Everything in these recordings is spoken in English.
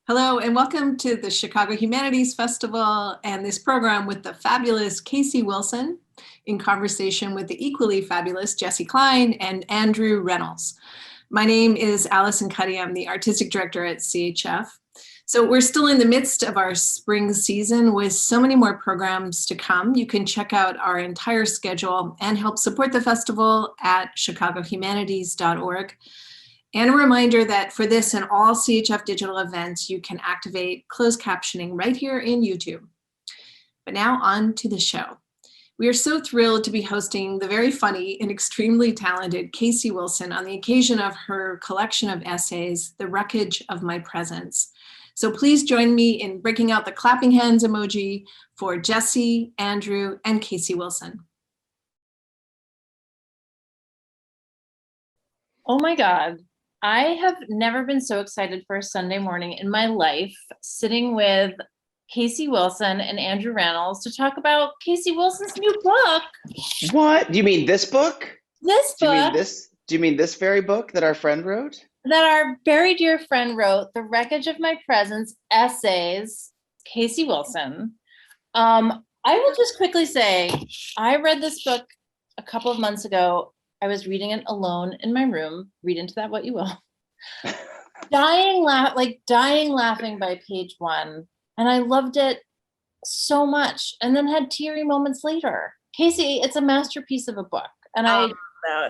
Hello and welcome to the Chicago Humanities Festival and this program with the fabulous Casey Wilson in conversation with the equally fabulous Jesse Klein and Andrew Reynolds. My name is Allison Cuddy. I'm the artistic director at CHF. So we're still in the midst of our spring season with so many more programs to come. You can check out our entire schedule and help support the festival at chicagohumanities.org. And a reminder that for this and all CHF digital events, you can activate closed captioning right here in YouTube. But now on to the show. We are so thrilled to be hosting the very funny and extremely talented Casey Wilson on the occasion of her collection of essays, The Wreckage of My Presence. So please join me in breaking out the clapping hands emoji for Jesse, Andrew, and Casey Wilson. Oh my God. I have never been so excited for a Sunday morning in my life, sitting with Casey Wilson and Andrew Reynolds to talk about Casey Wilson's new book. What? Do you mean this book? This book. Do you mean this very book that our friend wrote? That our very dear friend wrote, The Wreckage of My Presence, Essays, Casey Wilson. I will just quickly say, I read this book a couple of months ago. I was reading it alone in my room. Read into that what you will. dying laughing by page one. And I loved it so much. And then had teary moments later. Casey, it's a masterpiece of a book. And I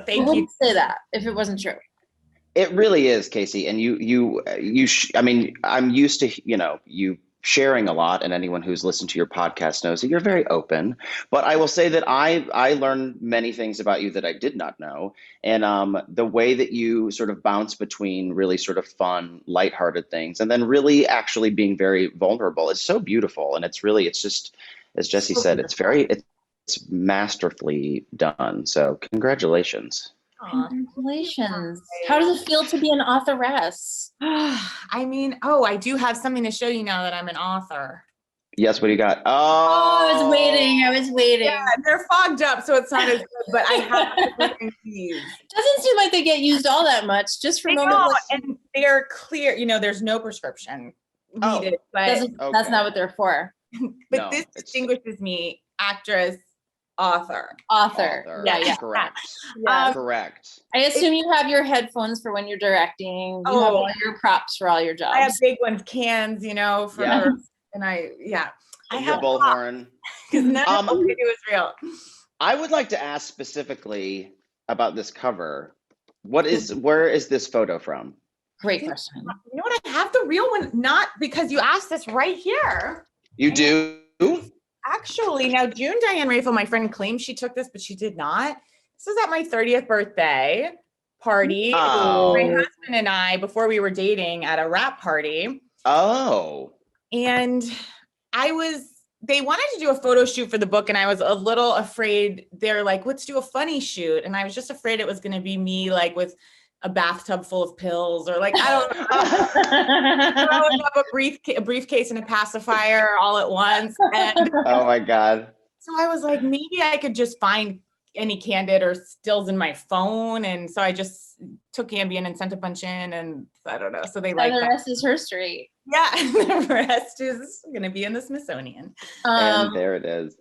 wouldn't say that if it wasn't true. It really is, Casey. And I mean, I'm used to, you sharing a lot, and anyone who's listened to your podcast knows that you're very open. But I will say that I learned many things about you that I did not know. And the way that you sort of bounce between really sort of fun, lighthearted things and then really actually being very vulnerable is so beautiful. And it's just, as Jesse said, it's masterfully done. So congratulations. Congratulations. How does it feel to be an authoress? I do have something to show you now that I'm an author. Yes, what do you got? I was waiting. Yeah, they're fogged up, so it's not as good, but I have these. Doesn't seem like they get used all that much, just for moments. And they're clear, there's no prescription needed, but that's not what they're for. But no, this distinguishes me, actress, author. Yeah. Correct. Correct. I assume you have your headphones for when you're directing. You have all your props for all your jobs. I have big ones, cans, and I have a bullhorn. Because none of what we do is real. I would like to ask specifically about this cover. Where is this photo from? Great question. You know what? I have the real one, not because you asked this right here. You do? Actually, now June Diane Rafel, my friend, claimed she took this, but she did not. This was at my 30th birthday party. Oh. My husband and I, before we were dating, at a rap party. Oh. And they wanted to do a photo shoot for the book, and I was a little afraid. They're like, let's do a funny shoot. And I was just afraid it was going to be me, like, with a bathtub full of pills, or like, I don't know, throwing up a briefcase and a pacifier all at once. And oh my God. So I was like, maybe I could just find any candid or stills in my phone. And so I just took Ambien and sent a bunch in, and I don't know. So they like the rest is history. Yeah, the rest is going to be in the Smithsonian. And there it is.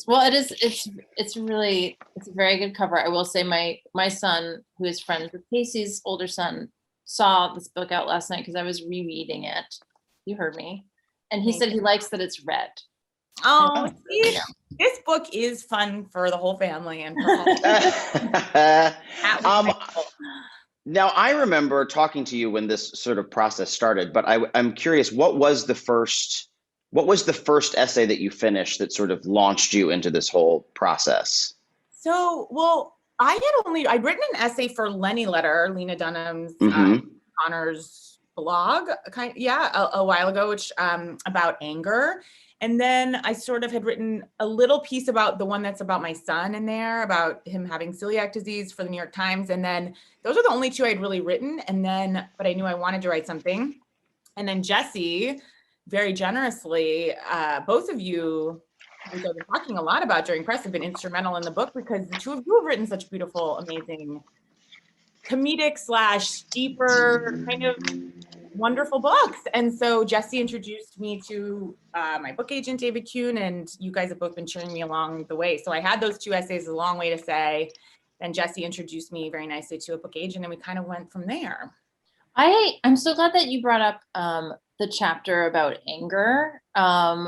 Well, it's a very good cover. I will say my son, who is friends with Casey's older son, saw this book out last night because I was rereading it. You heard me. And he said he likes that it's red. Oh, see, this book is fun for the whole family and Now, I remember talking to you when this sort of process started, but I'm curious, what was the first essay that you finished that sort of launched you into this whole process? So, well, I'd written an essay for Lenny Letter, Lena Dunham's Connor's blog, a while ago, which about anger. And then I sort of had written a little piece about the one that's about my son in there, about him having celiac disease for the New York Times. And then those are the only two I'd really written. But I knew I wanted to write something. And then Jesse, very generously, both of you, which I've been talking a lot about during press, have been instrumental in the book, because the two of you have written such beautiful, amazing, comedic / deeper kind of wonderful books. And so Jesse introduced me to my book agent, David Kuhn, and you guys have both been cheering me along the way. So I had those 2 essays, A Long Way to Say. Then Jesse introduced me very nicely to a book agent, and we kind of went from there. I'm so glad that you brought up the chapter about anger,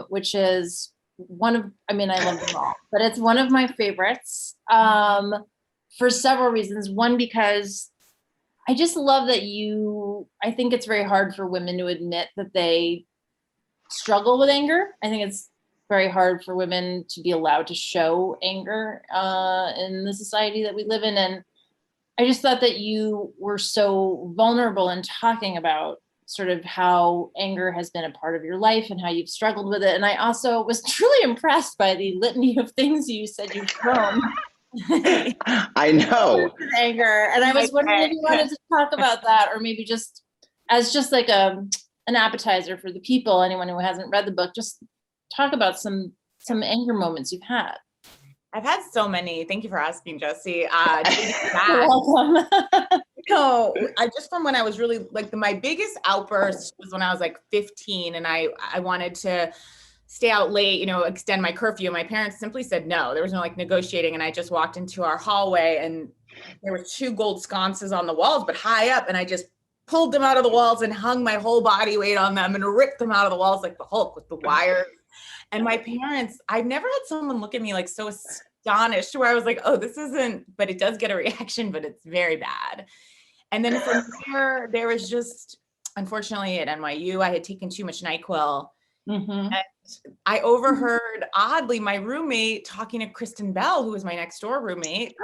which is I love them all, but it's one of my favorites for several reasons. One, because I just love that I think it's very hard for women to admit that they struggle with anger. I think it's very hard for women to be allowed to show anger in the society that we live in. And I just thought that you were so vulnerable in talking about sort of how anger has been a part of your life and how you've struggled with it. And I also was truly impressed by the litany of things you said you've thrown. I know. Anger. And I was wondering if you wanted to talk about that, or maybe just as just like an appetizer for the people, anyone who hasn't read the book, just talk about some anger moments you've had. I've had so many. Thank you for asking, Jesse. You're welcome. No, just from when I was really like my biggest outburst was when I was like 15 and I wanted to stay out late, extend my curfew. My parents simply said no. There was no like negotiating. And I just walked into our hallway and there were 2 gold sconces on the walls, but high up. And I just pulled them out of the walls and hung my whole body weight on them and ripped them out of the walls like the Hulk with the wires. And my parents, I've never had someone look at me like so astonished where I was like, oh, this isn't, but it does get a reaction, but it's very bad. And then from there was just, unfortunately at NYU, I had taken too much NyQuil. Mm-hmm. And I overheard, oddly, my roommate talking to Kristen Bell, who was my next door roommate.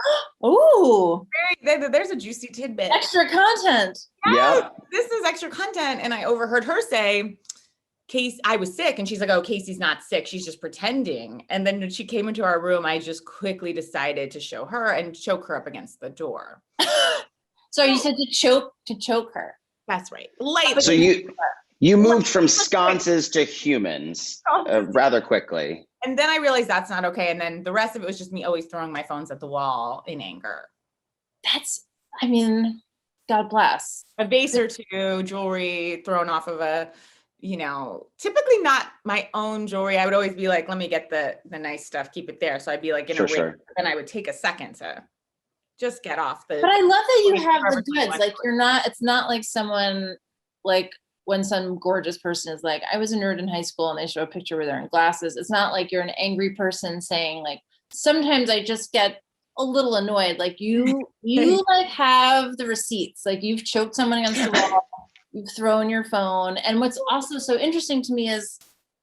Ooh. There's a juicy tidbit. Extra content. Yes, Yep. this is extra content. And I overheard her say, Casey, I was sick. And she's like, oh, Casey's not sick. She's just pretending. And then when she came into our room, I just quickly decided to show her and choke her up against the door. So you said to choke her. That's right. Lightly. So you moved from sconces to humans rather quickly. And then I realized that's not okay. And then the rest of it was just me always throwing my phones at the wall in anger. God bless. A vase or 2, jewelry thrown off of typically not my own jewelry. I would always be like, let me get the nice stuff, keep it there. So I'd be like, Sure. Then I would take a second to just get off the. But I love that you have the goods. Like it's not like someone like when some gorgeous person is like, I was a nerd in high school and they show a picture where they're in glasses. It's not like you're an angry person saying like, sometimes I just get a little annoyed. Like you like have the receipts, like you've choked someone against the wall, you've thrown your phone. And what's also so interesting to me is,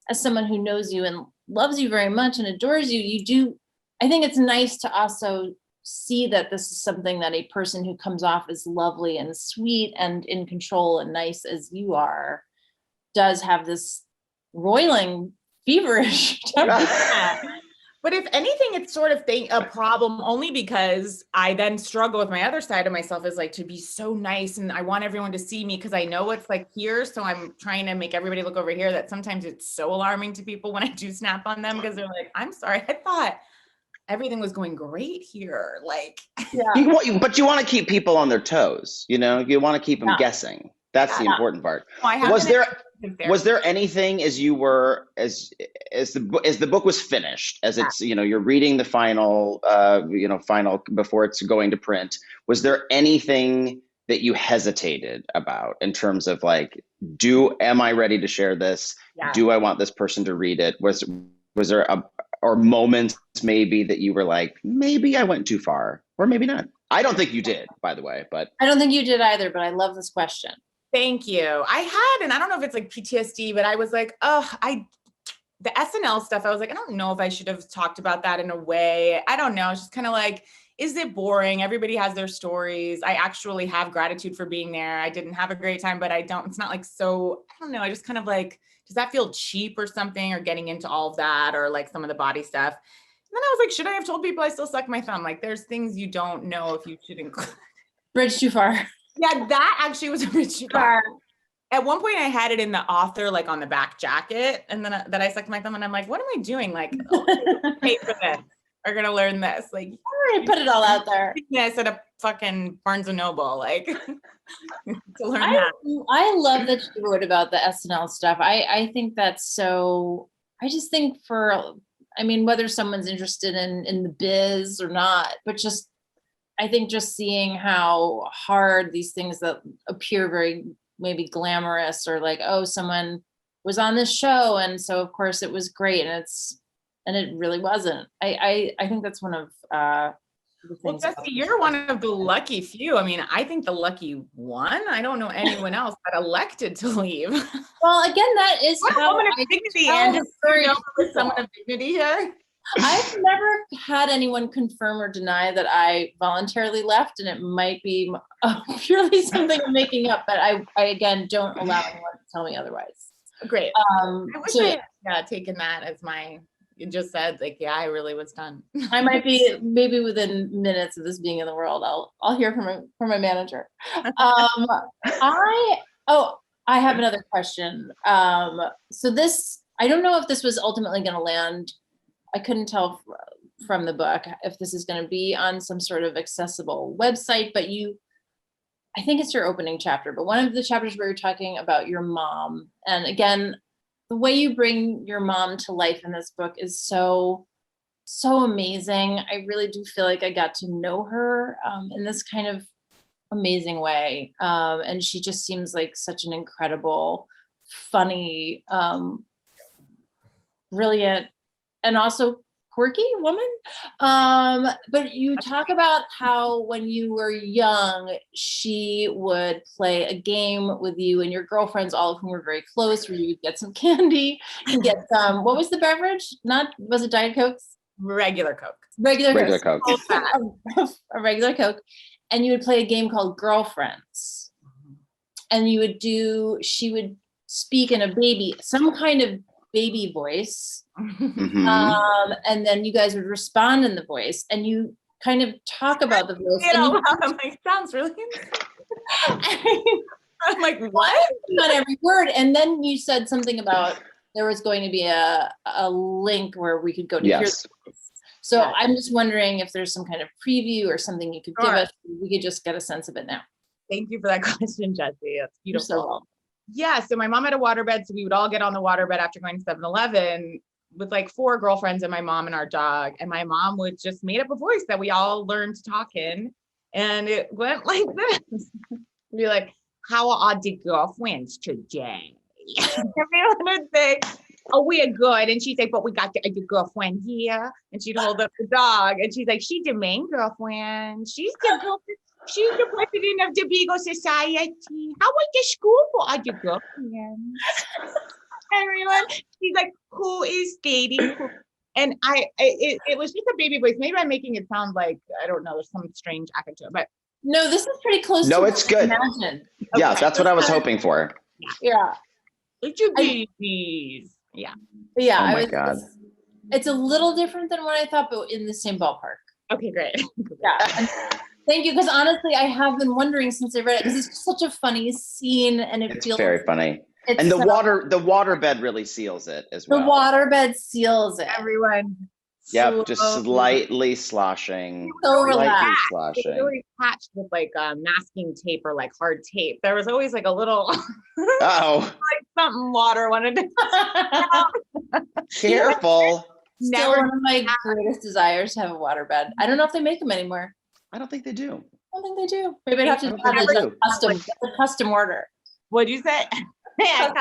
as someone who knows you and loves you very much and adores you, I think it's nice to also see that this is something that a person who comes off as lovely and sweet and in control and nice as you are does have this roiling, feverish temper. But if anything, it's sort of a problem only because I then struggle with my other side of myself is like to be so nice and I want everyone to see me because I know it's like here. So I'm trying to make everybody look over here that sometimes it's so alarming to people when I do snap on them because they're like, I'm sorry, I thought everything was going great here. Like, yeah. But you want to keep people on their toes, you want to keep them guessing. That's the important part. Was there anything as you were as the book was finished, as it's you're reading the final final before it's going to print, was there anything that you hesitated about in terms of like, am I ready to share this? Yeah. Do I want this person to read it? Was there or moments maybe that you were like, maybe I went too far or maybe not? I don't think you did, by the way, but I don't think you did either, but I love this question. Thank you. I had, and I don't know if it's like PTSD, but I was like, the SNL stuff, I was like, I don't know if I should have talked about that in a way. I don't know. It's just kind of like, is it boring? Everybody has their stories. I actually have gratitude for being there. I didn't have a great time, but it's not like, so, I don't know. I just kind of like, does that feel cheap or something, or getting into all of that, or like some of the body stuff? And then I was like, should I have told people I still suck my thumb? Like there's things you don't know if you should include. Bridge too far. Yeah, that actually was a bridge too far. At one point I had it in the author, like on the back jacket, and then that I sucked my thumb and I'm like, what am I doing? Like, pay for this. are gonna learn this. Like, I already put it all out there. this at a fucking Barnes and Noble, like to learn I, that. I love that you wrote about the SNL stuff. I think that's so, I just think I mean, whether someone's interested in the biz or not, but just, I think just seeing how hard these things that appear very maybe glamorous or like, oh, someone was on this show and so of course it was great and it really wasn't. I think that's one of the Well, things. Jesse, you're one of the lucky few. I mean, I think the lucky one. I don't know anyone else that elected to leave. Well, again, that is What a how woman of I dignity, tell and the just story know to there's someone people. of dignity here. I've never had anyone confirm or deny that I voluntarily left, and it might be purely something I'm making up, but I again don't allow anyone to tell me otherwise. Great. I wish So I had taken that as my. You just said like, yeah, I really was done. I might be maybe within minutes of this being in the world. I'll hear from my manager. I have another question. So this, I don't know if this was ultimately going to land. I couldn't tell from the book if this is going to be on some sort of accessible website, but I think it's your opening chapter, but one of the chapters where you're talking about your mom. And again, the way you bring your mom to life in this book is so amazing. I really do feel like I got to know her in this kind of amazing way. And she just seems like such an incredible, funny, brilliant, and also quirky woman. But you talk about how when you were young, she would play a game with you and your girlfriends, all of whom were very close, where you would get some candy and get some, what was the beverage? Was it Diet Coke? Regular Coke. Regular Coke. a regular Coke. And you would play a game called Girlfriends. And she would speak in some kind of baby voice. Mhm. And then you guys would respond in the voice and you kind of talk about the voice. You know, And I'm like, sounds really. you, I'm like, what? not every word. And then you said something about there was going to be a link where we could go to hear Yes. the voice. So Yeah. I'm just wondering if there's some kind of preview or something you could give Sure. us. We could just get a sense of it now. Thank you for that question, Jesse. That's You're beautiful. so welcome. Yeah, so my mom had a waterbed, so we would all get on the waterbed after going to 7-Eleven with like 4 girlfriends and my mom and our dog. And my mom would just made up a voice that we all learned to talk in. And it went like this. We'd be like, how are the girlfriends today? Everyone would say, oh, we are good. And she'd say, but we got the girlfriend here. And she'd hold up the dog. And she's like, she's the main girlfriend. She's the president of the Beagle Society. How was the school for all your girlfriends? Everyone, she's like, who is dating who? And it was just a baby voice. Maybe I'm making it sound like, I don't know, there's some strange accent to it, but No, this is pretty close No, to it's what I good. imagined. Yeah, Okay. that's what I was hoping for. Yeah. it's your babies. Yeah. But yeah, Oh my God. it's a little different than what I thought, but in the same ballpark. Okay, great. Yeah. Thank you, because honestly, I have been wondering since I read it, because it's just such a funny scene, and it It's feels very funny. it's And the so- waterbed really seals it as The well. waterbed seals it. Everyone. Yep, just slowly- slightly sloshing. So Slightly relaxed. It's sloshing. really patched with like masking tape or like hard tape. There was always like a little Oh, something water wanted to. careful. Still Never. one of my greatest desires to have a waterbed. I don't know if they make them anymore. I don't think they do. I don't think they do. Maybe I'd have to I don't have think they a do. custom order. What'd you say? Yeah,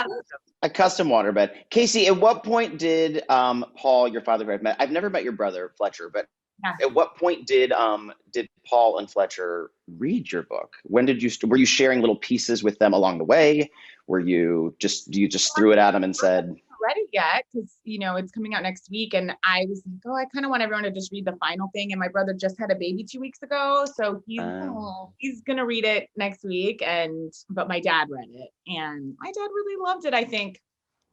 A custom waterbed. Casey, at what point did Paul, your father, who I've met? I've never met your brother Fletcher, but Yeah. at what point did Paul and Fletcher read your book? When did you were you sharing little pieces with them along the way? Do you just threw it at them and said, ready yet because it's coming out next week, and I was like, oh, I kind of want everyone to just read the final thing. And my brother just had a baby 2 weeks ago, so he's gonna read it next week. But my dad read it, and my dad really loved it. I think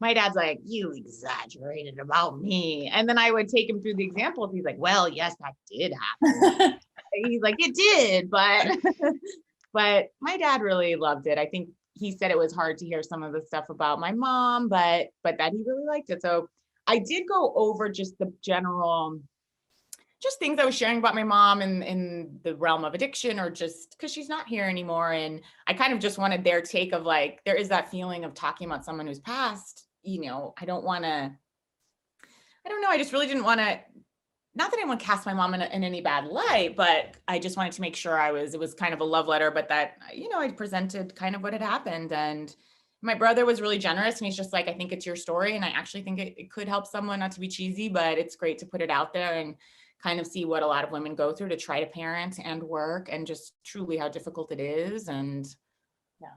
my dad's like, you exaggerated about me, and then I would take him through the examples. He's like, well, yes, that did happen. He's like, it did, but my dad really loved it. I think he said it was hard to hear some of the stuff about my mom, but that he really liked it. So I did go over just the general just things I was sharing about my mom in the realm of addiction, or just because she's not here anymore. And I kind of just wanted their take of like, there is that feeling of talking about someone who's passed, I don't want to, I don't know. I just really didn't want to, not that I want to cast my mom in any bad light, but I just wanted to make sure it was kind of a love letter, but that, I presented kind of what had happened. And my brother was really generous, and he's just like, I think it's your story. And I actually think it could help someone, not to be cheesy, but it's great to put it out there and kind of see what a lot of women go through to try to parent and work, and just truly how difficult it is. And yeah.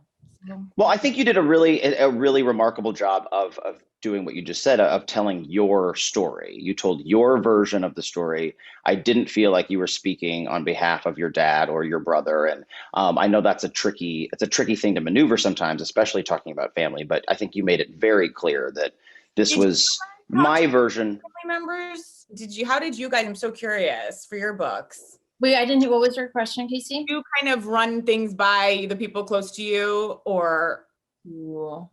Well, I think you did a really remarkable job of doing what you just said, of telling your story. You told your version of the story. I didn't feel like you were speaking on behalf of your dad or your brother. And I know it's a tricky thing to maneuver sometimes, especially talking about family, but I think you made it very clear that this was my version. Family members, how did you guys, I'm so curious, for your books? Wait, I didn't hear, what was your question, Casey? Do you kind of run things by the people close to you, or? Ooh.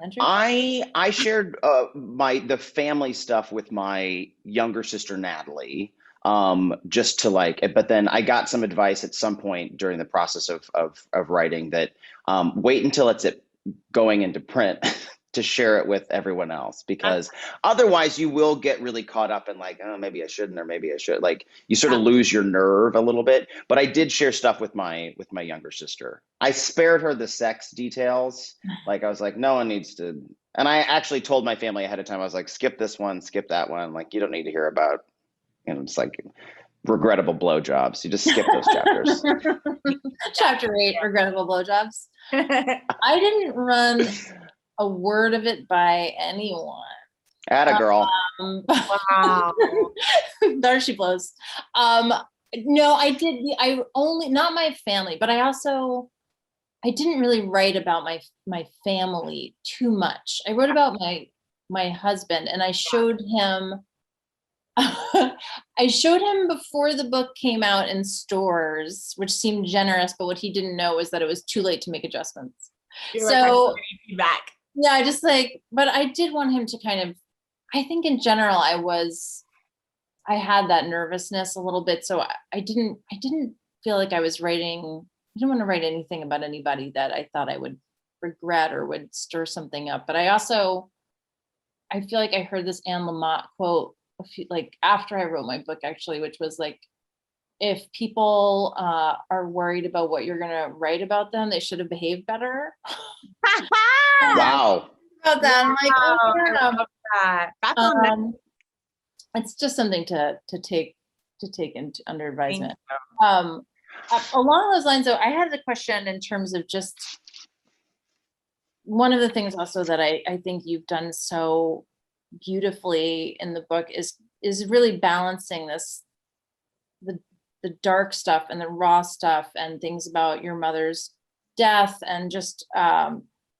Andrew? I shared the family stuff with my younger sister, Natalie, just to but then I got some advice at some point during the process of writing that wait until it's going into print to share it with everyone else, because otherwise you will get really caught up in like, oh, maybe I shouldn't, or maybe I should. Like, you sort of lose your nerve a little bit. But I did share stuff with my younger sister. I spared her the sex details. Like, I was like, no one needs to. And I actually told my family ahead of time, I was like, skip this one, skip that one. Like, you don't need to hear about, it's like regrettable blowjobs. You just skip those chapters. Chapter 8, regrettable blowjobs. I didn't run a word of it by anyone. Atta girl. Wow. There she blows. No, I did. I only, not my family, but I didn't really write about my family too much. I wrote about my husband, and I showed him. I showed him before the book came out in stores, which seemed generous, but what he didn't know was that it was too late to make adjustments. So back. Yeah, I just but I did want him to kind of, I think in general, I had that nervousness a little bit. So I didn't feel like I didn't want to write anything about anybody that I thought I would regret or would stir something up. But I feel like I heard this Anne Lamott quote after I wrote my book, actually, which was like, if people are worried about what you're going to write about them, they should have behaved better. Wow. About that. I'm like, oh, I yeah. love that. It's just something to take under advisement. Along those lines, though, I had a question in terms of just one of the things also that I think you've done so beautifully in the book is really balancing the dark stuff and the raw stuff and things about your mother's death and just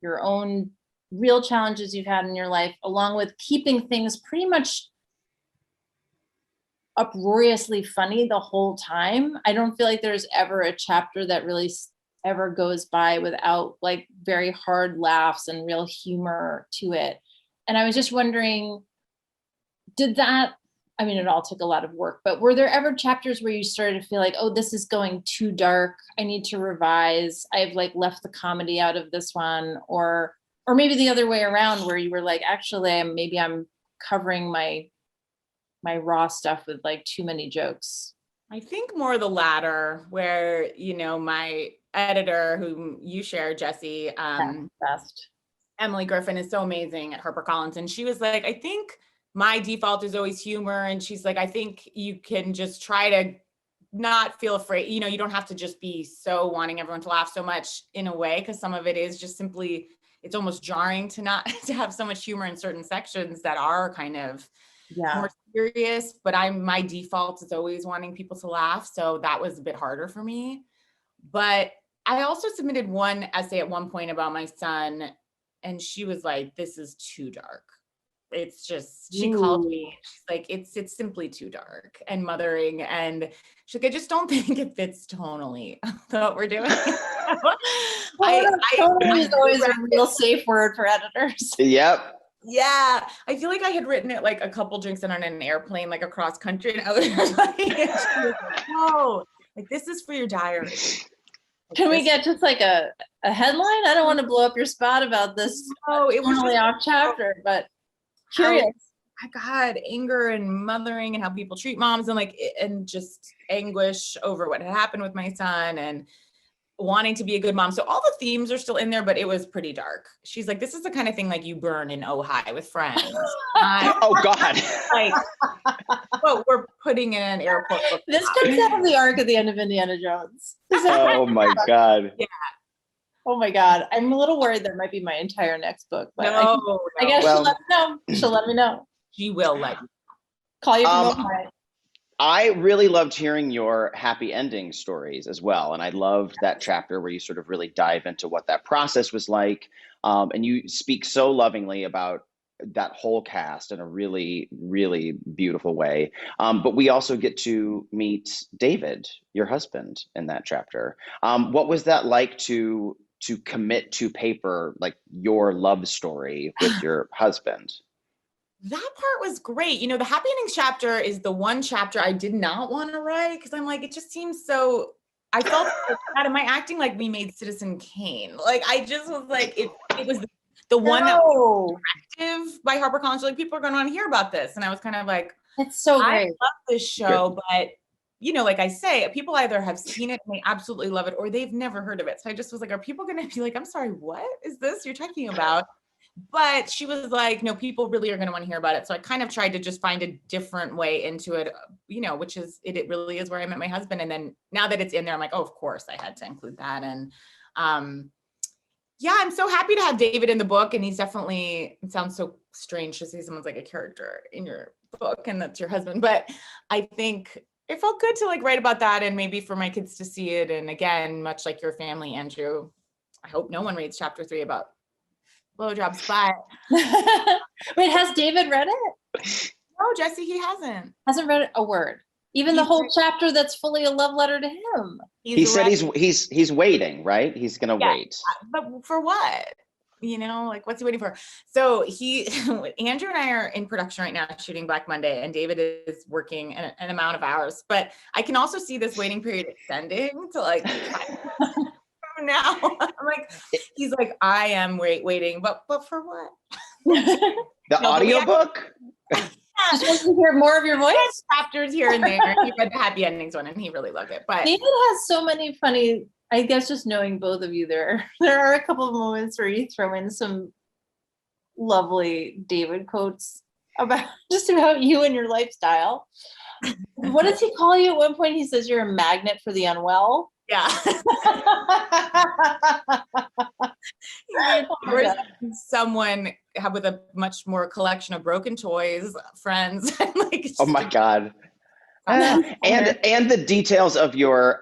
your own real challenges you've had in your life, along with keeping things pretty much uproariously funny the whole time. I don't feel like there's ever a chapter that really ever goes by without like very hard laughs and real humor to it. And I was just wondering, it all took a lot of work, but were there ever chapters where you started to feel like, oh, this is going too dark, I need to revise, I've left the comedy out of this one, or maybe the other way around where you were like, actually, maybe I'm covering my raw stuff with too many jokes? I think more the latter, where, my editor, whom you share, Jessie, Best. Emily Griffin, is so amazing at HarperCollins. And she was like, I think my default is always humor. And she's like, I think you can just try to not feel afraid. You don't have to just be so wanting everyone to laugh so much in a way, because some of it is just simply, it's almost jarring to have so much humor in certain sections that are kind of more serious. But my default is always wanting people to laugh. So that was a bit harder for me. But I also submitted one essay at one point about my son, and she was like, this is too dark. It's just, she called me, she's like, it's simply too dark and mothering. And she's like, I just don't think it fits tonally what we're doing. Totally is always a real safe word for editors. Yep. Yeah, I feel like I had written it like a couple drinks in on an airplane, like across country, and I was like, and she was like, "No, like this is for your diary." Like, Can we this- get just like a headline? I don't want to blow up your spot about this No, it was totally just off chapter, but how- curious. my God, anger and mothering and how people treat moms and like and just anguish over what had happened with my son and wanting to be a good mom. So all the themes are still in there, but it was pretty dark. She's like, this is the kind of thing like you burn in Ojai with friends. Oh God. Like, but we're putting in an airport. book. This comes out of the arc at the end of Indiana Jones. Oh my God. Oh my God. I'm a little worried that might be my entire next book, but No, I guess Well- she'll let me know. She'll let me know. she will let you. Call you from Um, Ohio. I really loved hearing your happy ending stories as well. And I loved that chapter where you sort of really dive into what that process was like. And you speak so lovingly about that whole cast in a really, really beautiful way. But we also get to meet David, your husband, in that chapter. What was that like to commit to paper, like your love story with your husband? That part was great. You know, the happy endings chapter is the one chapter I did not want to write because I'm like, it just seems so. I felt like, God, am I acting like we made Citizen Kane? Like, I just was like, it was the one that was No, active by HarperCollins. Like, people are going to want to hear about this. And I was kind of like, it's so I great. love this show, but you know, like I say, people either have seen it and they absolutely love it or they've never heard of it. So I just was like, are people going to be like, I'm sorry, what is this you're talking about? But she was like, no, people really are going to want to hear about it. So I kind of tried to just find a different way into it, you know, which is it really is where I met my husband. And then now that it's in there, I'm like, oh, of course I had to include that. And yeah, I'm so happy to have David in the book. And he's definitely, it sounds so strange to say someone's like a character in your book and that's your husband. But I think it felt good to like write about that and maybe for my kids to see it. And again, much like your family, Andrew, I hope no one reads chapter 3 about blowjobs, but Wait, has David read it? no, Jesse, he hasn't. Hasn't read a word. Even the whole chapter that's fully a love letter to him. He said ready, he's waiting, right? He's gonna Yeah. wait. but for what? You know, like what's he waiting for? So Andrew and I are in production right now shooting Black Monday, and David is working an amount of hours. But I can also see this waiting period extending to like from now. I'm like, he's like, I am waiting, but for what? The No, but audiobook? Just wants to hear more of your voice. Chapters here and there. He read the happy endings one, and he really loved it. But David has so many funny, I guess just knowing both of you, there are a couple of moments where you throw in some lovely David quotes about just about you and your lifestyle. What does he call you at one point? He says you're a magnet for the unwell. yeah. Or someone with a much more collection of broken toys, friends, and like. Oh my God. And the details of your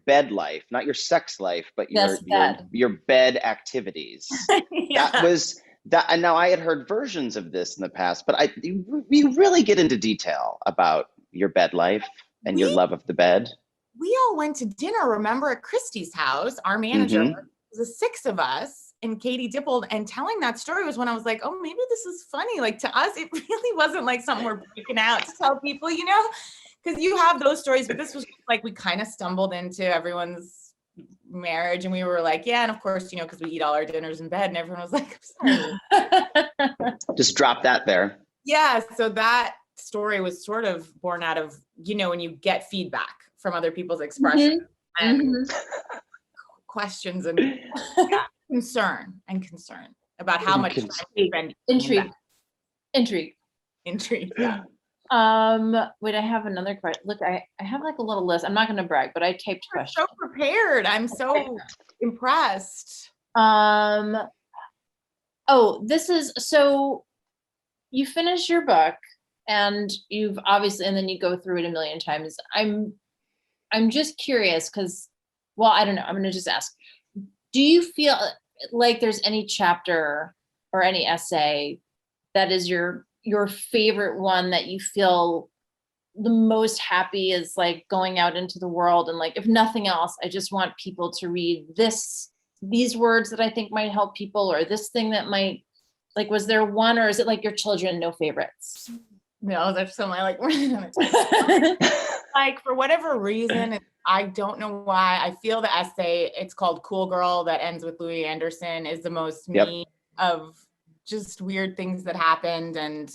bed life, not your sex life, but Yes, bed. your bed activities. Yeah. That was that. And now I had heard versions of this in the past, but you really get into detail about your bed life and your love of the bed. We all went to dinner, remember, at Christy's house. Our manager, Mhm. it was the 6 of us, and Katie Dippold. And telling that story was when I was like, oh, maybe this is funny. Like to us, it really wasn't like something we're breaking out to tell people, you know, because you have those stories, but this was like we kind of stumbled into everyone's marriage, and we were like, yeah, and of course, you know, because we eat all our dinners in bed, and everyone was like, I'm sorry. Just drop that there. Yeah, so that story was sort of born out of, you know, when you get feedback from other people's expressions and questions and concern about how much time we spend Intrigue. intrigue. Yeah. Wait, I have another question. Look, I have like a little list. I'm not going to brag, but I typed You're questions. so prepared. I'm so impressed. Oh, this is so you finish your book and you've obviously, and then you go through it a million times. I'm just curious because, well, I don't know. I'm going to just ask, do you feel like there's any chapter or any essay that is your favorite one that you feel the most happy is like going out into the world and like, if nothing else, I just want people to read these words that I think might help people, or this thing that might Like, was there one, or is it like your children, no favorites? No, that's so my like, like for whatever reason, I don't know why. I feel the essay, it's called Cool Girl, that ends with Louis Anderson, is the most Yep. me of just weird things that happened, and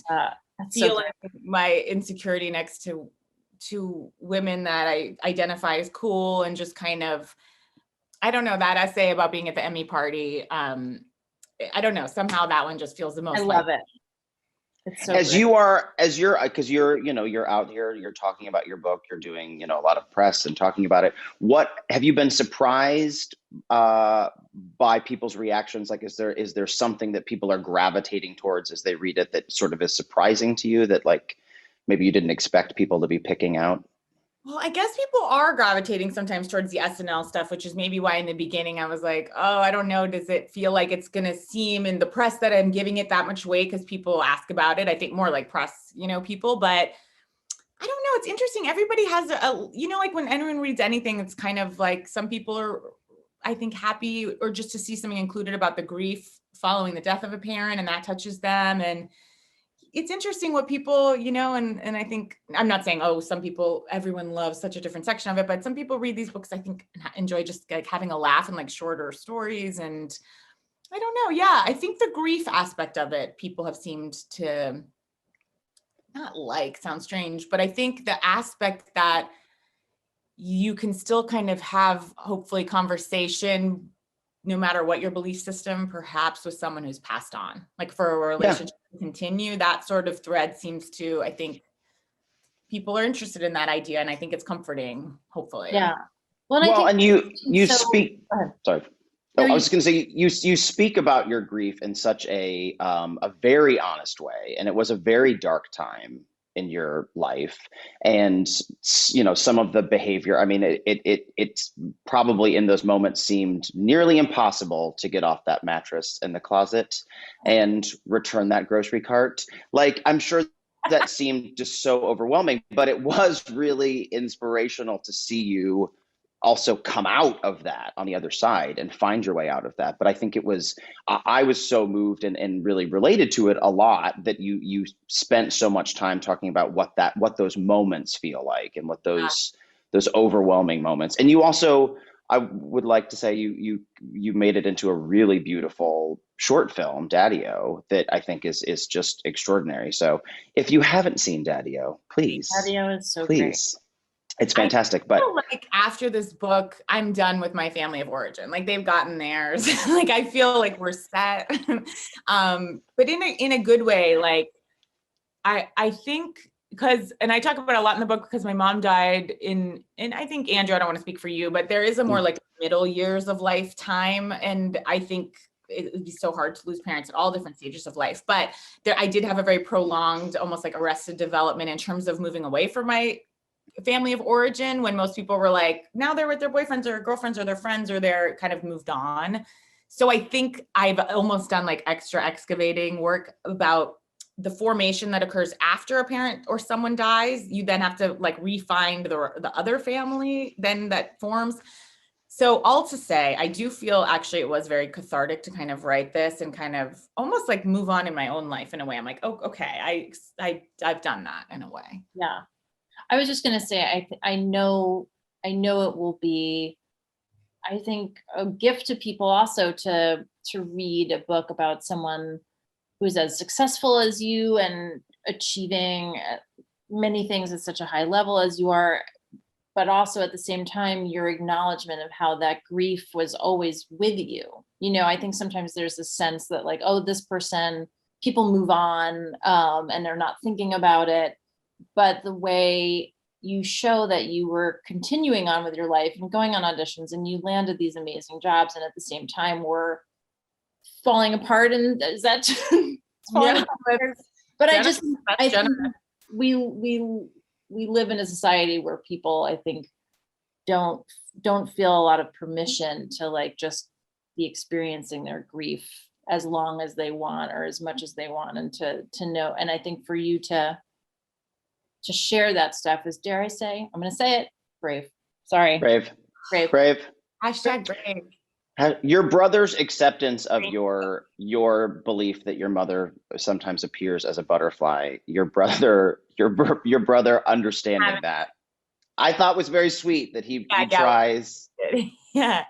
That's so feeling my insecurity next to women that I identify as cool, and just kind of, I don't know, that essay about being at the Emmy party. I don't know, somehow that one just feels the most I love like, it. It's so As great. because you're out here, you're talking about your book, you're doing, a lot of press and talking about it. What have you been surprised by people's reactions? Like, is there something that people are gravitating towards as they read it that sort of is surprising to you, that like maybe you didn't expect people to be picking out? well, I guess people are gravitating sometimes towards the SNL stuff, which is maybe why in the beginning I was like, oh, I don't know, does it feel like it's going to seem in the press that I'm giving it that much weight because people ask about it? I think more like press, people, but I don't know. It's interesting. Everybody has like when anyone reads anything, it's kind of like some people are, I think, happy or just to see something included about the grief following the death of a parent, and that touches them. And it's interesting what people, and I think, I'm not saying, oh, some people, everyone loves such a different section of it, but some people read these books, I think, and enjoy just like having a laugh and like shorter stories. And I don't know. Yeah. I think the grief aspect of it, people have seemed to not like, sounds strange, but I think the aspect that you can still kind of have hopefully conversation no matter what your belief system, perhaps with someone who's passed on, like for a relationship to continue, that sort of thread seems to, I think people are interested in that idea. And I think it's comforting, hopefully. Yeah. Well, Well, and you so- speak. Go ahead. Sorry. No, I was going to say you speak about your grief in such a very honest way, and it was a very dark time in your life, and some of the behavior. I mean, it's probably in those moments seemed nearly impossible to get off that mattress in the closet and return that grocery cart. Like, I'm sure that seemed just so overwhelming, but it was really inspirational to see you also come out of that on the other side and find your way out of that. But I think I was so moved and really related to it a lot, that you spent so much time talking about what those moments feel like, and what those overwhelming moments. And you also, I would like to say, you made it into a really beautiful short film, Daddy-O, that I think is just extraordinary. So if you haven't seen Daddy-O, please, Daddy-O is so please. It's fantastic. But like after this book, I'm done with my family of origin. Like they've gotten theirs. Like I feel like we're set. But in a good way. Like I think and I talk about it a lot in the book because my mom died and I think, Andrew, I don't want to speak for you, but there is a more like middle years of lifetime. And I think it would be so hard to lose parents at all different stages of life. But I did have a very prolonged, almost like arrested development in terms of moving away from my family of origin, when most people were like, now they're with their boyfriends or girlfriends or their friends, or they're kind of moved on. So I think I've almost done like extra excavating work about the formation that occurs after a parent or someone dies. You then have to like re-find the other family then that forms. So all to say, I do feel actually it was very cathartic to kind of write this and kind of almost like move on in my own life in a way. I'm like, oh, okay, I've done that in a way. Yeah. I was just going to say, I know it will be, I think, a gift to people also to read a book about someone who's as successful as you and achieving many things at such a high level as you are, but also at the same time, your acknowledgement of how that grief was always with you. I think sometimes there's a sense that like, oh, this person, people move on and they're not thinking about it. But the way you show that you were continuing on with your life and going on auditions and you landed these amazing jobs, and at the same time were falling apart, and is that falling apart? But I think we live in a society where people, I think, don't feel a lot of permission to like just be experiencing their grief as long as they want or as much as they want, and to know. And I think for you to share that stuff is, dare I say, I'm going to say it, brave. Sorry. Brave. Hashtag brave. Your brother's acceptance of your belief that your mother sometimes appears as a butterfly, your brother understanding that, I thought was very sweet that he tries. Yeah.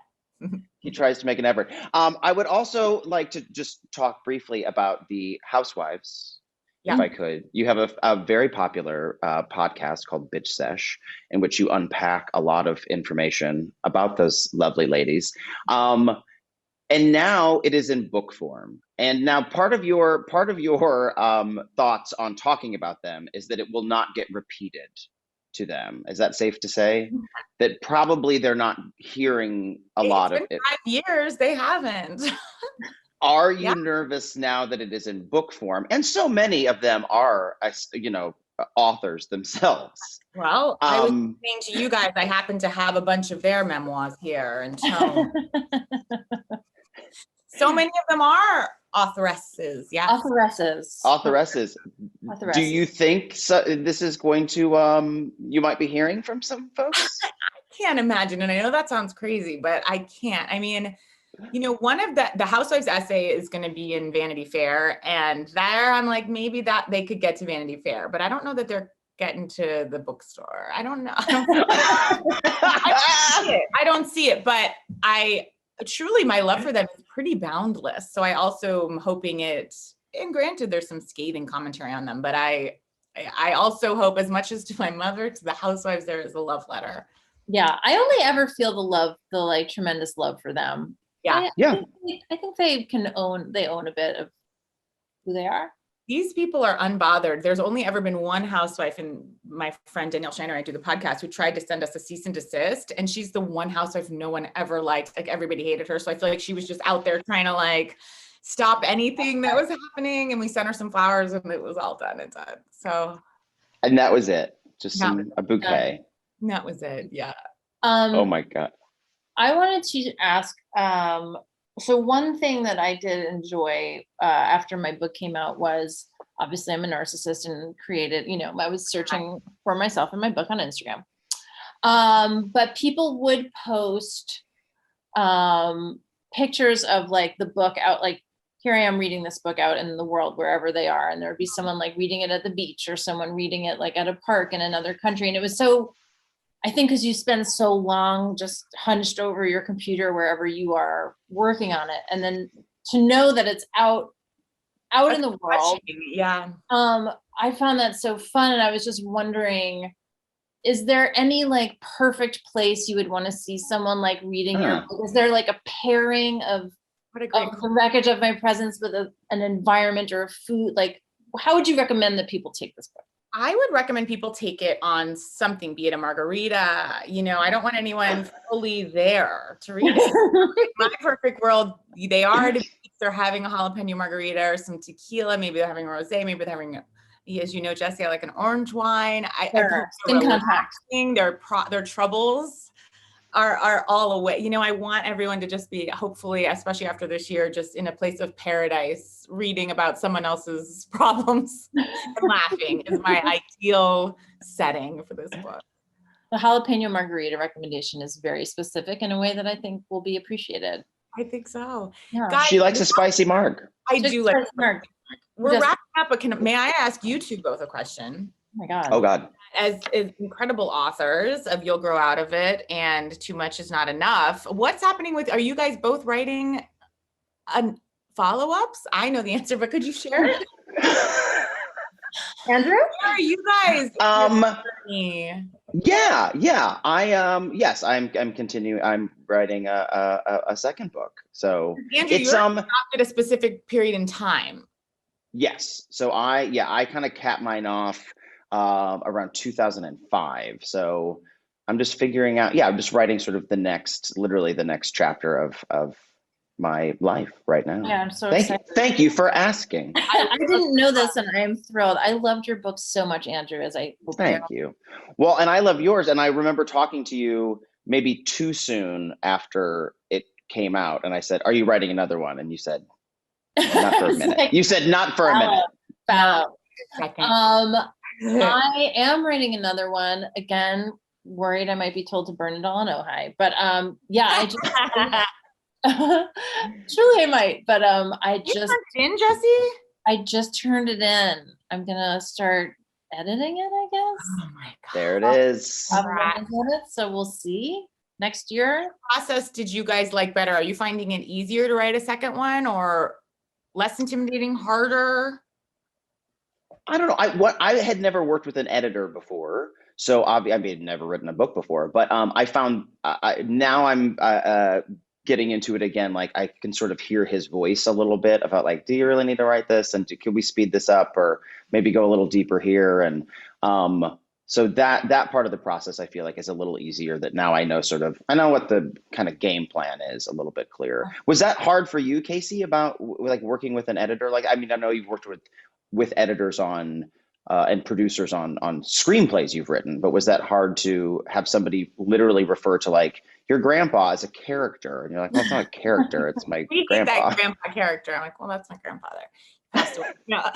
He tries to make an effort. I would also like to just talk briefly about the Housewives, if I could. You have a very popular podcast called Bitch Sesh, in which you unpack a lot of information about those lovely ladies. And now it is in book form. And now part of your thoughts on talking about them is that it will not get repeated to them. Is that safe to say? That probably they're not hearing a lot of it. 5 years, they haven't. Are you nervous now that it is in book form? And so many of them are, authors themselves. Well, I was saying to you guys, I happen to have a bunch of their memoirs here and so many of them are authoresses. Yeah. Authoresses. Do you think this is going to, you might be hearing from some folks? I can't imagine. And I know that sounds crazy, but I can't. I mean, one of the Housewives essay is going to be in Vanity Fair. And there I'm like, maybe that they could get to Vanity Fair, but I don't know that they're getting to the bookstore. I don't know. I don't see it, but truly my love for them is pretty boundless. So I also am hoping and granted there's some scathing commentary on them, but I also hope, as much as to my mother, to the Housewives, there is a love letter. Yeah. I only ever feel the tremendous love for them. Yeah. I think they own a bit of who they are. These people are unbothered. There's only ever been one housewife, and my friend Danielle Shiner, I do the podcast, who tried to send us a cease and desist. And she's the one housewife no one ever liked. Like, everybody hated her. So I feel like she was just out there trying to stop anything that was happening. And we sent her some flowers and it was all done and done. So. And that was it. Just a bouquet. That was it. Yeah. Oh my God. I wanted to ask, so one thing that I did enjoy after my book came out was, obviously I'm a narcissist and created, I was searching for myself in my book on Instagram. But people would post pictures of the book out, here I am reading this book out in the world, wherever they are. And there'd be someone reading it at the beach, or someone reading it at a park in another country. And it was so, I think, because you spend so long just hunched over your computer wherever you are working on it, and then to know that it's out in the world. Yeah. I found that so fun, and I was just wondering, is there any perfect place you would want to see someone reading your book? Is there a pairing of the wreckage of my presence with an environment or a food? How would you recommend that people take this book? I would recommend people take it on something, be it a margarita. I don't want anyone fully there to read it. My perfect world, they are at a beach, they're having a jalapeno margarita or some tequila. Maybe they're having a rosé. Maybe they're having, as you know, Jessie, I like an orange wine. In contact. Their troubles are all away. I want everyone to just be, hopefully, especially after this year, just in a place of paradise, reading about someone else's problems and laughing is my ideal setting for this book. The jalapeno margarita recommendation is very specific in a way that I think will be appreciated. I think so. Yeah. Guys, she likes a spicy marg. I do like a marg. We're wrapping up, but may I ask you two both a question? Oh my God. Oh God. As incredible authors of You'll Grow Out of It and Too Much Is Not Enough, what's happening are you guys both writing follow-ups? I know the answer, but could you share it? Andrew? Where are you guys? Yeah. Yes, I'm continuing. I'm writing a second book. So Andrew, it's at a specific period in time. Yes. So I kind of capped mine off around 2005. So I'm just figuring out, I'm just writing sort of literally the next chapter of my life right now. Yeah, I'm so excited. Thank you for asking. I didn't know this, and I am thrilled. I loved your book so much, Andrew, Thank you. Well, and I love yours. And I remember talking to you maybe too soon after it came out. And I said, are you writing another one? And you said, not for a minute. You said not for a minute. I am writing another one. Again, worried I might be told to burn it all in Ojai. But I just Truly, I might, but You turned it in, Jesse? I just turned it in. I'm gonna start editing it, I guess. Oh my God. There it is. So we'll see next year. Process did you guys like better? Are you finding it easier to write a second one or less intimidating, harder? I don't know. I had never worked with an editor before, so I mean, never written a book before. But I found now I'm getting into it again. Like I can sort of hear his voice a little bit about like, do you really need to write this, and can we speed this up, or maybe go a little deeper here? And so that part of the process I feel like is a little easier. That now I know what the kind of game plan is a little bit clearer. Was that hard for you, Casey, about like working with an editor? Like, I mean, I know you've worked with editors on and producers on screenplays you've written, but was that hard to have somebody literally refer to like your grandpa as a character, and you're like, well, it's not a character, it's my We need grandpa. that grandpa character. I'm like, well, that's my grandfather. Passed away. Yeah.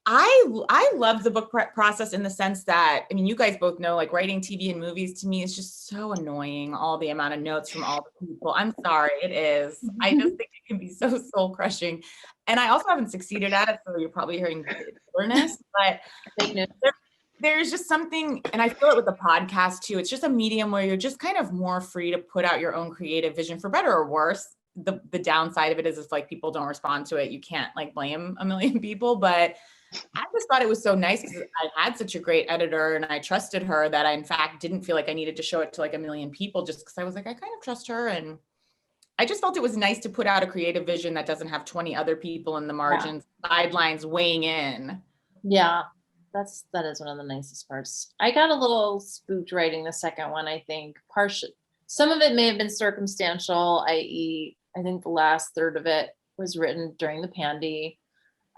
I love the book process in the sense that, I mean, you guys both know, like writing TV and movies to me is just so annoying. All the amount of notes from all the people. I'm sorry, it is. I just think it can be so soul crushing. And I also haven't succeeded at it, so you're probably hearing bitterness, but there's just something, and I feel it with the podcast too. It's just a medium where you're just kind of more free to put out your own creative vision, for better or worse. The downside of it is if like people don't respond to it, you can't like blame a million people, but I just thought it was so nice because I had such a great editor and I trusted her that I, in fact, didn't feel like I needed to show it to like a million people just because I was like, I kind of trust her. And I just felt it was nice to put out a creative vision that doesn't have 20 other people in the margins, sidelines weighing in. Yeah, that is one of the nicest parts. I got a little spooked writing the second one, I think. Some of it may have been circumstantial, i.e., I think the last third of it was written during the pandy.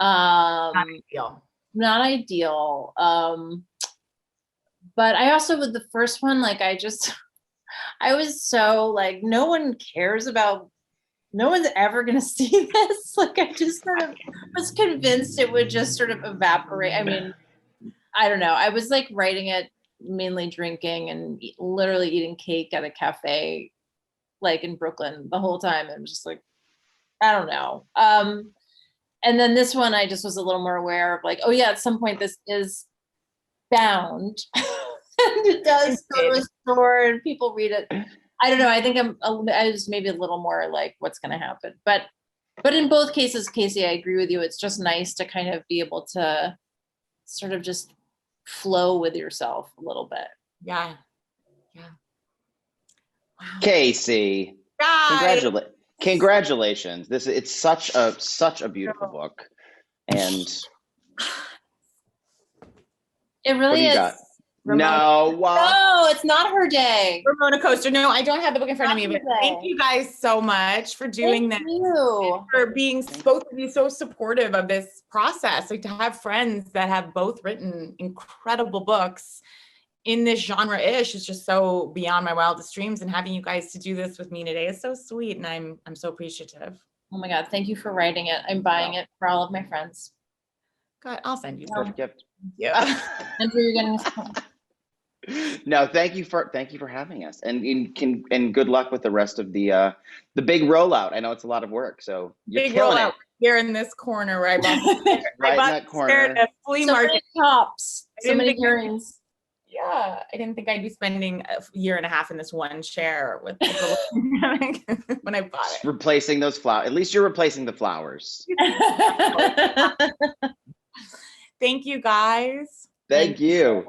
Not ideal. Not ideal. But I also, with the first one, like I was so like, no one's ever gonna see this. Like I just sort of was convinced it would just sort of evaporate. I mean, I don't know. I was like writing it mainly drinking and literally eating cake at a cafe like in Brooklyn the whole time. It was just like, I don't know. And then this one, I just was a little more aware of like, oh yeah, at some point this is bound and it does go to a store and people read it. I don't know. I think I was maybe a little more like what's going to happen, but in both cases, Casey, I agree with you. It's just nice to kind of be able to sort of just flow with yourself a little bit. Yeah. Wow. Casey, Guys. congratulations. It's such a beautiful book, and It really what do you is. got? No, what? No, it's not her day. Ramona Coaster. No, I don't have the book in front of me, but Not thank you guys so much for doing Thank this. you. For being both of you so supportive of this process. Like to have friends that have both written incredible books in this genre-ish is just so beyond my wildest dreams, and having you guys to do this with me today is so sweet, and I'm so appreciative. Oh my God, thank you for writing it. I'm buying it for all of my friends. God, I'll send you some. Perfect gift. Yeah. Andrew, you're getting this. No, thank you for having us, and good luck with the rest of the big rollout. I know it's a lot of work, so you're Big killing rollout it here in this corner where I bought right in that corner. at a flea So market. many tops, I so didn't many think- earrings. Yeah, I didn't think I'd be spending a year and a half in this one chair with when I bought it. Replacing those flowers. At least you're replacing the flowers. Thank you guys. Thank you.